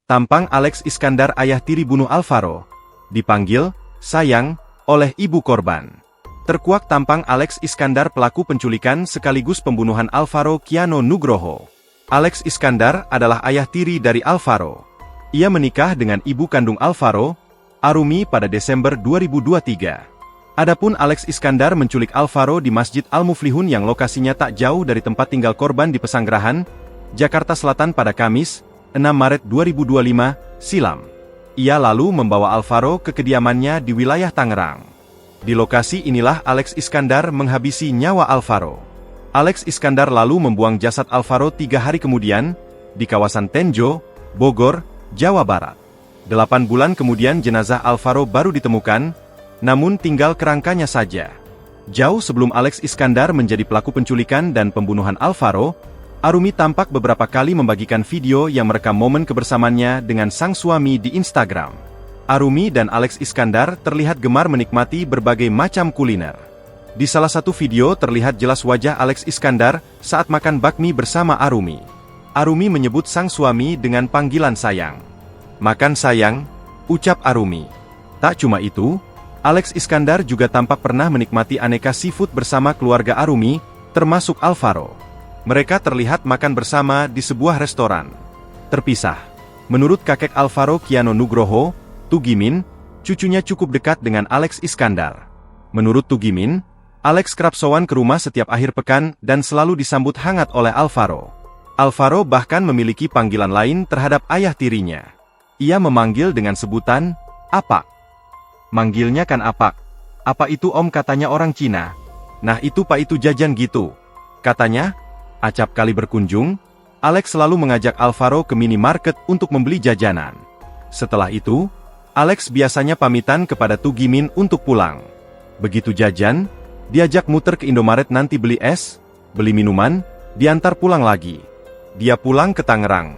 Tampang Alex Iskandar ayah tiri bunuh Alvaro, dipanggil, sayang, oleh ibu korban. Terkuak tampang Alex Iskandar pelaku penculikan sekaligus pembunuhan Alvaro Kiano Nugroho. Alex Iskandar adalah ayah tiri dari Alvaro. Ia menikah dengan ibu kandung Alvaro, Arumi pada Desember 2023. Adapun Alex Iskandar menculik Alvaro di Masjid Al-Muflihun yang lokasinya tak jauh dari tempat tinggal korban di Pesanggerahan, Jakarta Selatan pada Kamis, 6 Maret 2025, silam. Ia lalu membawa Alvaro ke kediamannya di wilayah Tangerang. Di lokasi inilah Alex Iskandar menghabisi nyawa Alvaro. Alex Iskandar lalu membuang jasad Alvaro 3 hari kemudian, di kawasan Tenjo, Bogor, Jawa Barat. 8 bulan kemudian jenazah Alvaro baru ditemukan, namun tinggal kerangkanya saja. Jauh sebelum Alex Iskandar menjadi pelaku penculikan dan pembunuhan Alvaro, Arumi tampak beberapa kali membagikan video yang merekam momen kebersamaannya dengan sang suami di Instagram. Arumi dan Alex Iskandar terlihat gemar menikmati berbagai macam kuliner. Di salah satu video terlihat jelas wajah Alex Iskandar saat makan bakmi bersama Arumi. Arumi menyebut sang suami dengan panggilan sayang. "Makan sayang," ucap Arumi. Tak cuma itu, Alex Iskandar juga tampak pernah menikmati aneka seafood bersama keluarga Arumi, termasuk Alvaro. Mereka terlihat makan bersama di sebuah restoran terpisah. Menurut kakek Alvaro Kiano Nugroho, Tugimin, cucunya cukup dekat dengan Alex Iskandar. Menurut Tugimin, Alex kerap sowan ke rumah setiap akhir pekan dan selalu disambut hangat oleh Alvaro. Alvaro bahkan memiliki panggilan lain terhadap ayah tirinya. Ia memanggil dengan sebutan, "Apak." Manggilnya kan Apak. "Apa itu om?" katanya orang Cina. "Nah itu pak, itu jajan gitu," katanya. Acap kali berkunjung, Alex selalu mengajak Alvaro ke minimarket untuk membeli jajanan. Setelah itu, Alex biasanya pamitan kepada Tugimin untuk pulang. Begitu jajan, diajak muter ke Indomaret nanti beli es, beli minuman, diantar pulang lagi. Dia pulang ke Tangerang.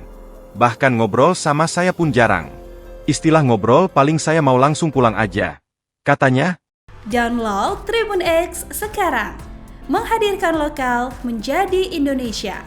Bahkan ngobrol sama saya pun jarang. Istilah ngobrol paling saya mau langsung pulang aja, katanya. Download Tribun X sekarang. Menghadirkan lokal menjadi Indonesia.